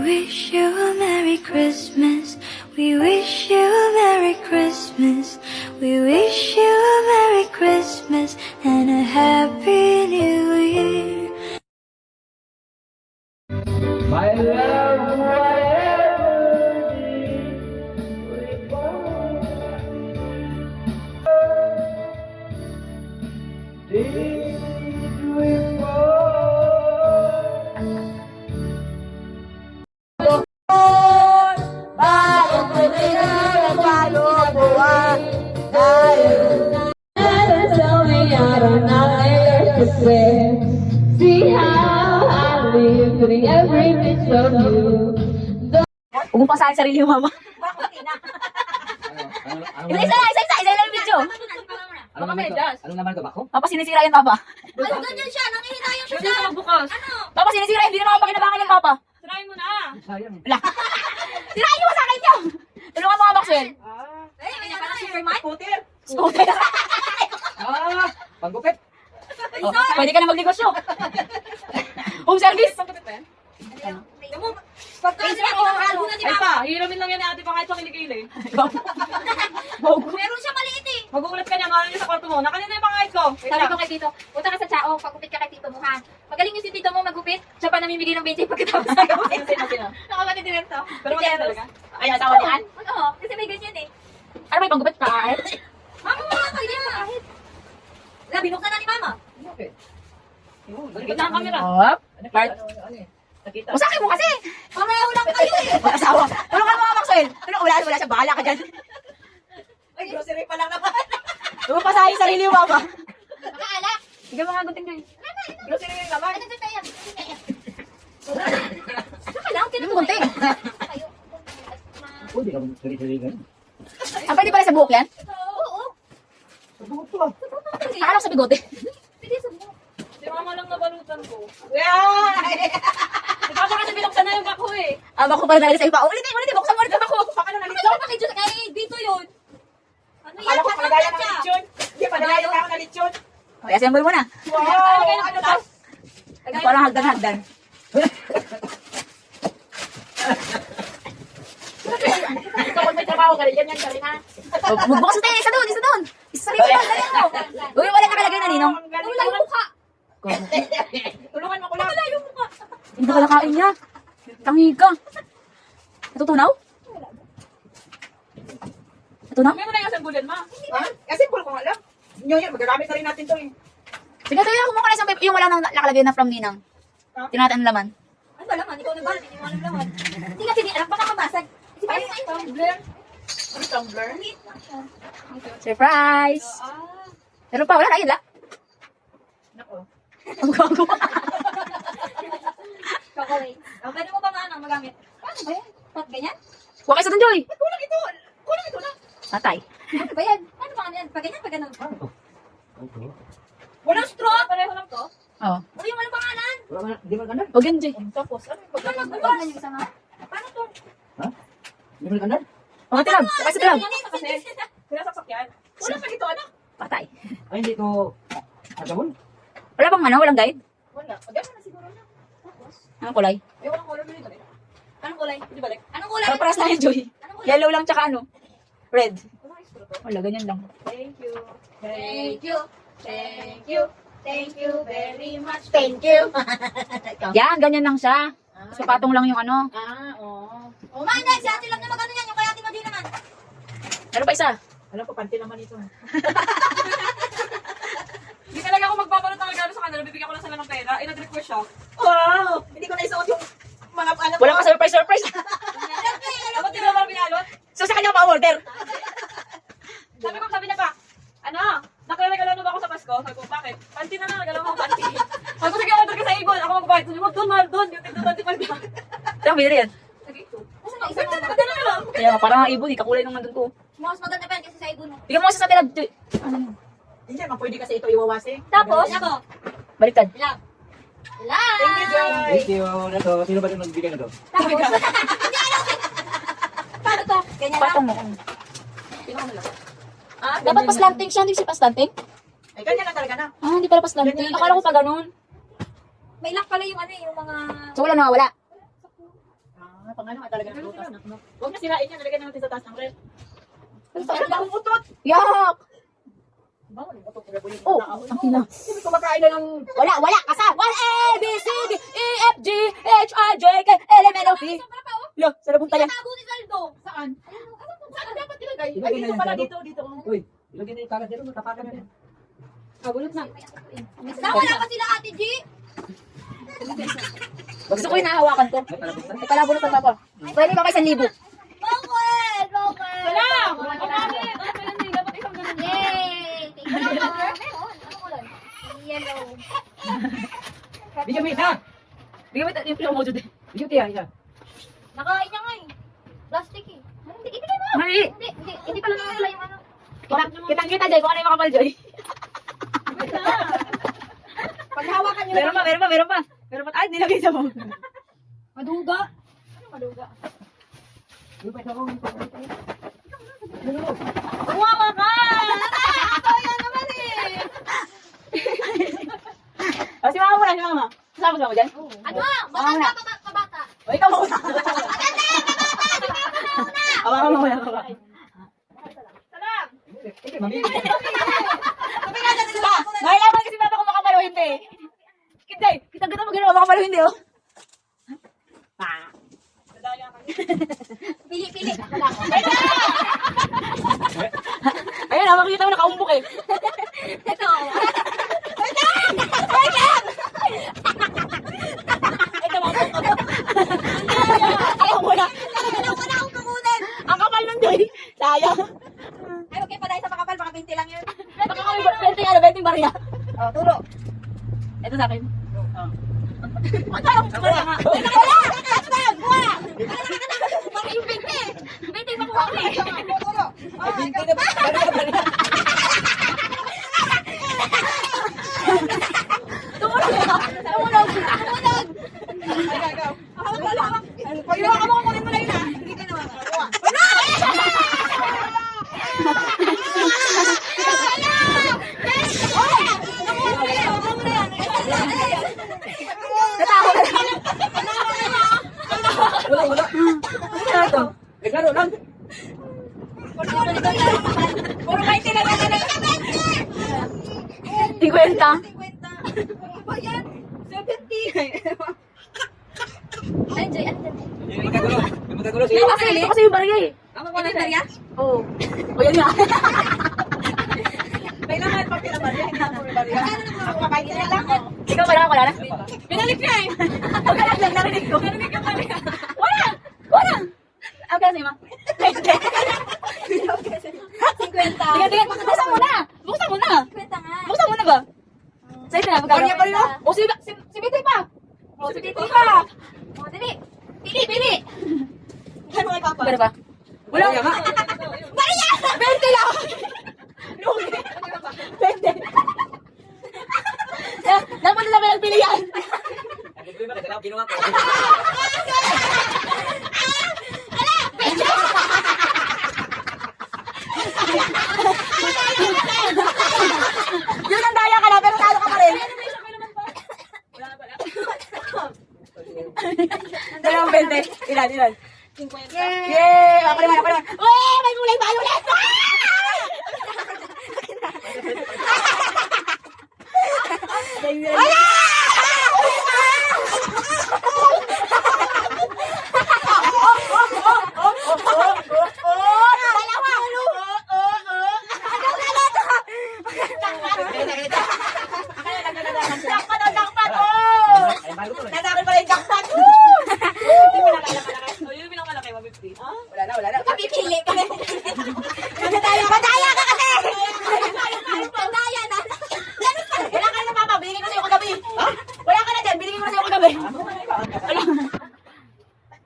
wish you a Merry Christmas. We wish you a Merry Christmas. We wish you a Merry Christmas and a Happy New Year. My love, whatever did we Bagong puti na nagbago buwan tell me I don't know to say. See how I live putting every bit of you. Huwag mo pasahin sarili mo, mama. Isa lang yung video. Anong naman ko ba ako? Papa, sinisira yan, Papa. Ano ganyan siya? Nangihinayang siya Kasi na. sa bukas. Ano? Papa, sinisira, hindi na makapakinabangan yan, Papa. Try mo na. Sayang. Wala. Sirain niyo mo sa akin niyo. Tulungan mo nga, Maxwell. Eh, may parang Superman? Scooter. Panggupit. Oh, pwede ka na magnegosyo. Home service. Tingnan mo. Pagkain ako, halo na ni Ay Mama. pa, hiramin lang yan ni ate pa kahit pa kilikili. Meron siya maliit eh. Magugulat ka niya, ngayon niya sa kwarto mo. Nakanina yung pangayit ko. Wait Sabi lang. ko kay Tito, punta ka sa Chao, pagupit ka kay Tito mo ha. Magaling yung si Tito mo magupit, siya pa namimigay ng 20 pagkatapos na gupit. Sino? Nakapatid din ito. Pero maganda talaga. Ay, asawa ni Ann. Oo, kasi may ganyan eh. Ano ba yung panggupit ka? Mama, wala ka niya. Wala, binuksan na ni Mama. Balikan na ang camera. Hop. Part. Nakita. Masakin mo kasi. Mamaya ulang kayo eh. Wala asawa. Tulungan mo nga, Maxwell. Wala siya. Bahala ka dyan. Ay, grocery pa lang naman. Huwag mo pasahin sarili mo, Mama. Makaalak. Sige mga gunting na yun. Grocery yung laman. Ano dyan tayo? Saka lang, Yung gunting. kayo. Pwede ka sari-sari ganun. Ah, pwede pala sa buhok yan? Oo. Sabungot ko ah. Akala ko sa bigote. Pwede sa mo. Si mama lang nabalutan ko. Yeah! Si papa kasi binuksan na yung bako eh. Ah, bako pala talaga sa iba. Ulitin. Buksan mo ulit ang bako. Baka na nalit. Ano ba kay Diyos? Kay dito yun. Ano yan? Akala ko palagayan ng Siya. lechon. Hindi, palagayan ako ng lechon. Okay, assemble mo na. Wow! Ano to? Parang hagdan-hagdan. Ikaw pag may trabaho ka rin, yan na. Magbukas natin. Isa doon. Isa sa rin mo. Dali mo. Uy, wala nakalagay na, Ninong. Wala yung mukha. Tulungan mo ko lang. Wala yung mukha. Hindi ka nakain niya. Tangi ka. Natutunaw? Natunaw? Hindi mo na yung assemblyan, ma. Kasi puro ko nga lang. Nyo yan, magagamit na rin natin to eh. Sige, tayo kumuha ka na isang paper. Yung wala nang nakalagay na from Ninang. Tingnan natin ang laman. Ano ba laman? Ikaw nagbalat, hindi mo alam laman. Hindi kasi ni alam, baka mabasag. Kasi paano kain ko? Tumbler. Ano tumbler? Maliit lang siya. Surprise! Pero pa, wala na yun lang. Nako. Ang gago. Chocolate. Pwede mo ba magamit? Paano ba yan? Pat ganyan? Huwag kayo sa doon, Joy. Kulang ito. Kulang ito na. Patay. Ano ba yan? Ano ba yan? Pag ganyan, pag ganun. Okay. Walang straw? Pareho lang to. Oo. Wala yung walang pangalan. Wala ka na, di ba ganun? Huwag yan, Joy. Tapos, ano yung Wala pagkakas? magbukas. Yung isa nga. Paano to? Ha? Di ba ganun? Huwag tilab. Huwag kayo sa tilab. Kasi, sinasaksak yan. Wala pa dito, anak. Patay. Ay, hindi ko agawon. Wala bang ano? Walang guide? Wala. Pagyan mo na siguro na. Tapos, Anong kulay? Eh, walang color mo balik. anong kulay? Hindi balik. Anong kulay? Para lang yan, Joy. Anong kulay? Yellow lang tsaka ano? Red. Wala yung straw to. Wala, ganyan lang. Thank you. Thank you. Thank you. Thank you very much. Thank you. Yan, ganyan lang siya. Sa patong lang yung ano. Oo. Oh, man, si ate lang na magano yan. Yung kay ate Madi naman. Meron pa isa. Alam ko, panty naman ito. Hindi talaga ako magbabalot ng regalo sa kanila. Bibigyan ko lang sila ng pera. In-request ko siya. Wow! Hindi ko naisuot yung mga ano. Walang pa surprise. Dapat di ba pinalot? So sa kanya pa-order. Sabi niya pa, ano? Nakaregalo na ba ako sa Pasko? Sabi ko, bakit? Panty na lang, regalo mo panty. Sabi ko, sige, order ka sa Ibon. Ako magbayad. Sabi mo, doon, mahal, doon. Yung tigdo 25 lang. Saan binili yan? Sige, ito. Kasi may isa mo. Magdala na lang. Kaya parang ang ibon, kakulay nung nandun ko. Mas maganda pa yan kasi sa ibon mo. Bigyan mo kasi sa tilab, Joy. Ano? Hindi naman pwede kasi ito iwawasi. Tapos, ako. Baliktad. Love. Love. Thank you, Joy. Thank you. Ito, sino ba yung nagbigay na to? Tapos, hindi alam. Paano to? Ganyan lang. Patong mo. Dapat paslanting siya, hindi siya paslanting? Ay, ganyan na talaga na. Ah, hindi pala paslanting. Akala ko pa ganun. May lock pala yung ano yung mga... So wala nawawala. Pang ano talaga ng butas na. Huwag na sirain yan, nalagyan na natin sa taas ng ref. Ano ba ang utot? Yak! Bawal yung utot. Pag Oh, ang ina. Hindi kumakain na ng... Wala, kasa. 1 A, B, C, D, E, F, G, H, I, J, K, L, M, N, O, P. Lo, sa nabunta yan. Tago ni Saldo. Saan? Saan dapat nilagay? Ay, dito pala, dito. Uy, ilagay na yung kalat dito, tapakan na yan. Bulot na. Wala pa sila Ate G. Gusto ko yung nahawakan ko. May palabulot ang papa. Pwede ba kayo 1,000? Bakit? Bakit? Wala! Bakit? Ano pala hindi? Dapat isang ganun. Yay! Ano color? Ano color? Yellow. Bigyan mo isa! Bigyan mo yung flow mo dyan. Bigyan mo isa. Nakain niya nga eh. Plastic eh. Hindi, ibigay mo. Mali. Hindi pala nawala yung ano. Kitang-kita dyan kung ano yung makapal dyan. Pag hawakan nyo Meron pa. Ay, nilagay sa mo. Maduga. Yung pa ito ako. Kumawa ka! Kaya naman eh. Si mama muna, si mama. Kasama mo dyan? Ano? Matanda pa bata. O, ikaw muna. Awa ka muna. Hindi, mamili. Ngayon naman kasi papa kung makapal o hindi. Kita mo gano'n makapal o hindi, oh. Pili. Ayun, makikita mo nakaumbok eh. Ito. Ito, makaumbok. Ayaw mo na. Akong kamunin. Ang kapal nun, Joy. Sayang. Ay, huwag kayo pala sa makapal. Baka 20 lang yun. Baka kami 20 barya. Oh, turo. Ito sa akin. Baka yung 20. 20 makuha ko eh. Turo. Ay, hindi na ba? Tumunog. Pag iwakan mo, kunin mo na yun ah. Hindi ka naman. Wala. Ano to? Naglaro lang. Puro 20 na lang. 50. 50. Ano ba yan? 70. Ay, Joy, ano dyan? Yung magkagulo. Sige. Kasi yung barya eh. Ano ba na yan? Oo. O yan nga. May laman pag tinaman. Hindi na puro bariya. Ako makain na lang. Ikaw wala na? Pinalik niya eh. Pagkalag lang, narinig ko. Narinig ka pala. Wala! Ang kasi ma. 50. Tingnan, buksan mo na! 50 nga. Buksan mo na ba? Sa'yo na, magkano? Barya pa rin, oh. O, si Bitay pa! O, sige, pa. O, dali. Pili. Ano kay Papa? Magkano ba? Wala. Kaya nga. Maria! 20 lang! Lugi. 20. Dapat na lang pilihan. Kinuha ko. Yun ang daya ka na, pero talo ka pa rin. Dalawang 20. Ilan? 50. Yay! Ako naman. Uy! May kulay violet! Wala! Ay, bago ko lang. Nanakil pala yung jackpot. Oh, yun yung pinakamalaki, 150. Wala na. Pipili ka na. Madaya ka kasi! Pandaya na. Wala ka na papa, binigay ko sa'yo kagabi. Wala ka na dyan, binigay ko na sa'yo kagabi.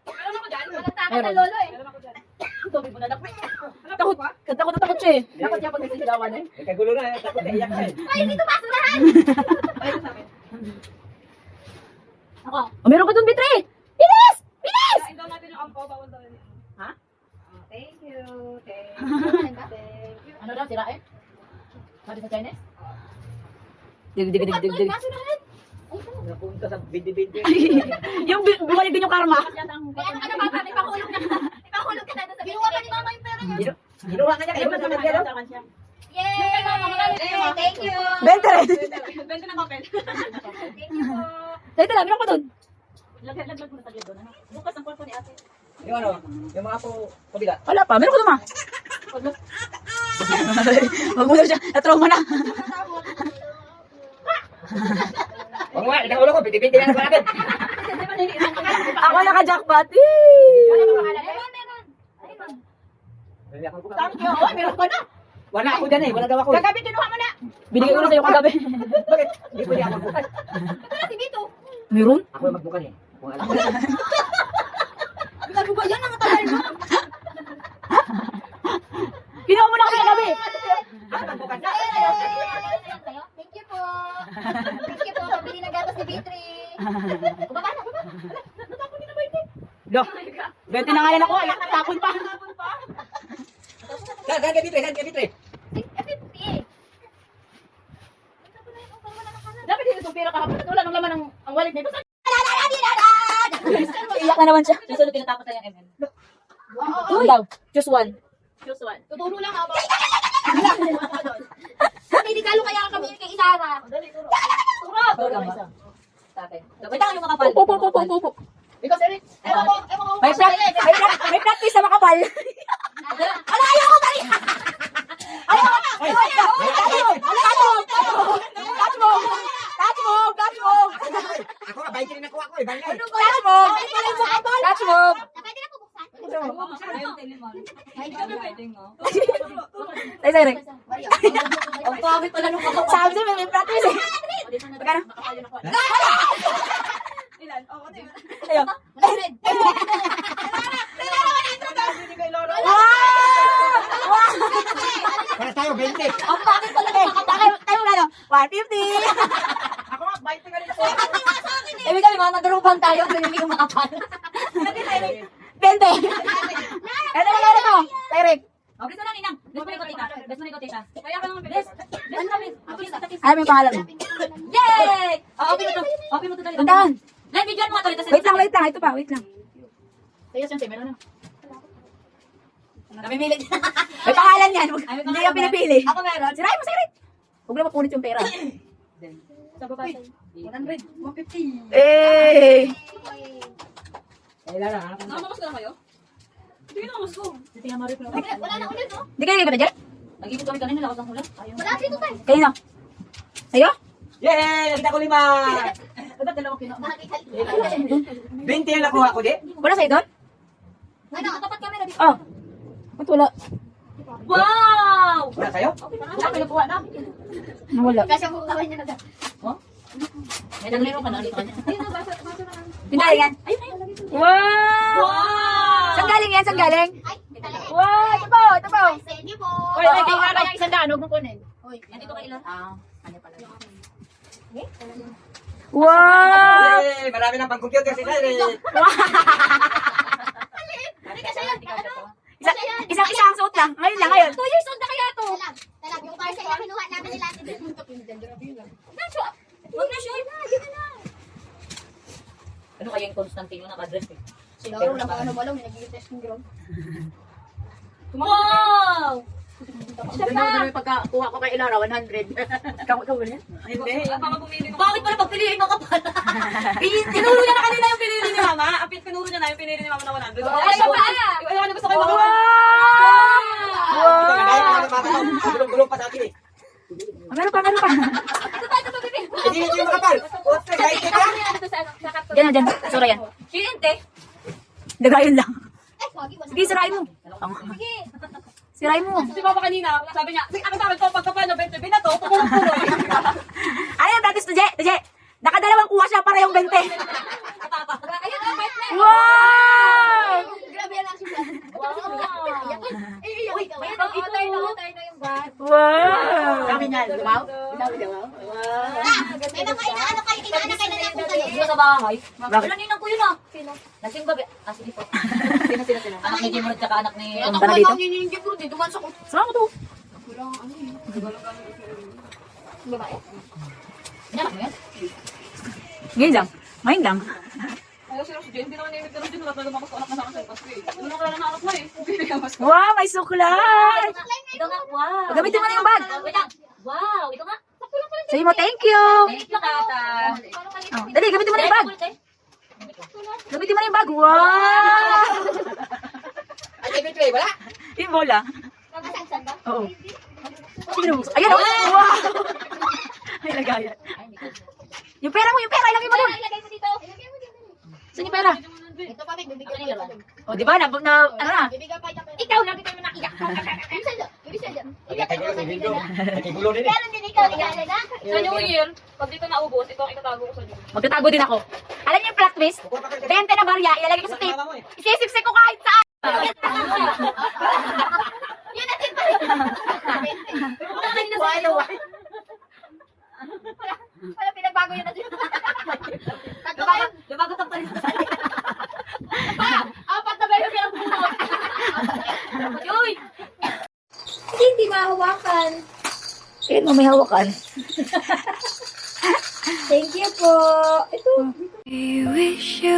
Meron ako dyan. Walang takot na lolo eh. Meron ako dyan. Tubig mo na dakot. Takot siya eh. Dapat siya pag nagsisigawan eh. Nagkagulo na. Takot na iyak ka eh. Ay, dito basurahan. Ayun sa akin. Ako. Oh, meron ka dun, Bitri! Bilis! Kain daw natin yung ampo, bawal daw yun. Thank you. Ano daw, sira eh? Sabi sa Chinese? Dig. Basurahan. napunta sa bindi-bindi. Yung bumalik din yung karma. Kaya ano ka na bata, ipahulog na ka. Ipahulog ka na doon sa Kinuha pa ni mama yung pera niya. Ginawa ka niya kayo ba sa nagkano? Yay! Thank you! Bente rin. Benta ng papel. Thank you po. Dito lang, meron ko doon. Laglag mo na tagli doon. Ano? Bukas ang kwarto ni ate. Yung ano, yung mga po, kabila. Wala pa, meron ko doon ma. Wag mo daw siya, na-trauma na. Huwag mo nga, itang ulo ko, bindi-bindi na naman agad. Ako naka-jackpot. Meron, meron. Bili ako bukas. Oh, meron ka na. Wala ako dyan eh, wala daw ako. Kagabi kinuha mo na. Binigay ko na sa'yo kagabi. Bakit? Hindi pwede ako magbukas. Ito na si Vito. Meron? Ako yung magbukas eh. Kung alam ko. Ano ba yan? Ang tagal mo. Ginawa mo na kasi kagabi. Magbukas na. Thank you po. Thank you po. Pabili ng gatas ni Vitri. Baba na, baba. Natapon din na ba ito? Do. Bente na nga yan ako, ay tapon pa. Saan ka dito? Saan ka dito? Dapat dito itong pera kahapon at wala nang laman ang wallet nito. Iyak na naman siya. Susunod tinatapos na yung ML. Two daw. Choose one. Choose one. Tuturo lang ako. Pinigalo kaya kami kay Isara. Turo lang ba? Tatay. Wait lang yung makapal. Opo. Because Eric, ewan ko. May practice na makapal. Ayoko bali. Touch mo. Ako nga, bahay ka rin nakuha ko eh. Bahay Touch mo. Pwede na po buksan. Ay, sorry. Ang pangit pala nung makapal. Sabi niya, may practice eh. Magkano? Ilan? Oo, di ba? Ayun. Para tayo, 20. Ang pangit pala nung makapal. Tayo magkano? 150. Ako nga, bait ka rin ako. Ibig sabihin, mga nagrupan tayo, pinili yung makapal. 20. Ito magkano to? Direct. Okay, so lang, Inang. Best mo na tita. Kaya ka naman, best. Best na, best. Ano yung pangalan mo? Yay! Okay mo to. Okay mo to dali. Puntahan. Live video mo ito. Wait lang. Ito pa, wait lang. Kaya siyempre, meron na. Namimili. May pangalan yan. Ay, may Hindi pangalan ka pinipili. Ako meron. Sirain mo, sirit. Huwag na mapunit yung pera. Sa baba sa'yo. 100, 150. Eh. Ay, Lara. Nakamas ka na kayo? Hindi na nakamas ko. Tingnan mo rin. Wala na ulit, no? Di kayo nagkita dyan? Nag-ipot kami kanina, lakas ng ulan. Ayun. Wala dito tayo. Kanino? Sa'yo? Yay! Nakita ko 5! Ba't dalawa kina? 20 ang nakuha ko, di? Wala sa'yo doon? Ano, tapat camera dito. Oh. Ba't wala? Wow! Wala sa'yo? Wala, pinukuha na. Wala. Kasi ang kukawan niya na daw. May naglaro ka na ulit kanya. Ayun na, basa na. Pinali yan. Wow! Wow! Saan galing yan? Saan galing? Ay, talaga. Wow! Ito po! Ito po! Thank you po. Oy, may kaya ka yung 100, huwag mong kunin. Nandito ka ilan? Ano pala? Wow! Yay! Marami ng pang-computer si Sari. Isang ang suot lang. Ngayon lang, ngayon. 2 years old na kaya to. Talag, yung parcel na kinuha namin nila. Huwag na siya. Ano kaya yung Constantino naka-dress eh? Siguro lang kung ano mo lang, nag-test ng ground. Wow! Ganun yung pagkakuha ko kay Ilara, 100. Ikaw ulit? Hindi. Bakit pala pagpiliin mo kapal? Pinuro niya na kanina yung pinili ni Mama. Pinuro niya na yung pinili ni Mama na 100. Ay, siya pa! Yung ayaw na gusto kayo Wow! makapal. Ito, nanayin ko mga bata ko. Gulong-gulong pa sa akin eh. Meron pa. Ito, bibig. Hindi nyo yung makapal. Ote, kahit ka. Diyan. Sura yan. Siyente. Dagayon lang. Ay, wagi mo. Sige, sirain mo. Sige. Sirain mo. Si Papa kanina, sabi niya, sige, ako sa akin to, pagkapal na 20, binato, pumulong-puloy. Ano yan, practice to, Je? Nakadalawang kuha siya para yung 20. Ayun, partner. Wow! Grabe yan ang sulat. Uy, tayo na yung bag. Wow! Sabi niya, lumaw? May mga inaano kayo na lang kung Dito sa bahay. Bakit? Wala ninang ko yun ah. Sino? Nasing babi. Sige po. Sino? Anak ni Jimmy at saka anak ni... Punta na dito. Nininigyan ko, di duman sa ko. Saan mo to? Babae? Anak mo yan? Ngayon lang. Ngayon lang. Ayaw si Ross Jen, hindi naman naimig ka Ross Jen, wala talaga makasuanak na sa akin sa Pasko eh. Ano na kaya na anak na eh. Bibili ka Pasko. Wow, may suklat! Ito nga, wow. Gamitin mo na yung bag. Wait lang. Wow, ito nga. Sakto lang pala. Sabi mo, thank you. Thank you, Kata. Oh, dali, gamitin mo na yung bag. Gamitin mo na yung bag. Wow! Ay, kay Bitray, wala. Yung bola. Asan ba? Oo. Sige na, ayan o. Wow! Ay, lagayan. Yung pera mo, ilagay mo doon. Ilagay mo dito. Ilagay mo dito. Saan yung pera? Ito pa, bibigyan nila ba? O, di ba? Ano na? Bibigyan pa ito. Ikaw lang, ikaw yung nakiyak. Ibisan dyan. Ibisan dyan. Ay, kay gulo, kay gulo. Kay gulo din eh. Meron din ikaw, ikaw na. Sa New Year, pag dito naubos, ito ang itatago ko sa New Year. Magtatago din ako. Alam niyo yung plot twist? 20 na barya, ilalagay ko sa tape. Isisipsik ko kahit saan. Yun natin pa rin. Wala pinagbago yun natin. Tatlo kayo. Lumagot ang palit sa sali. Apat na ba yung pinagbago? Uy! Hindi mahawakan. Ayun mo, may hawakan. Thank you po. Ito. We wish you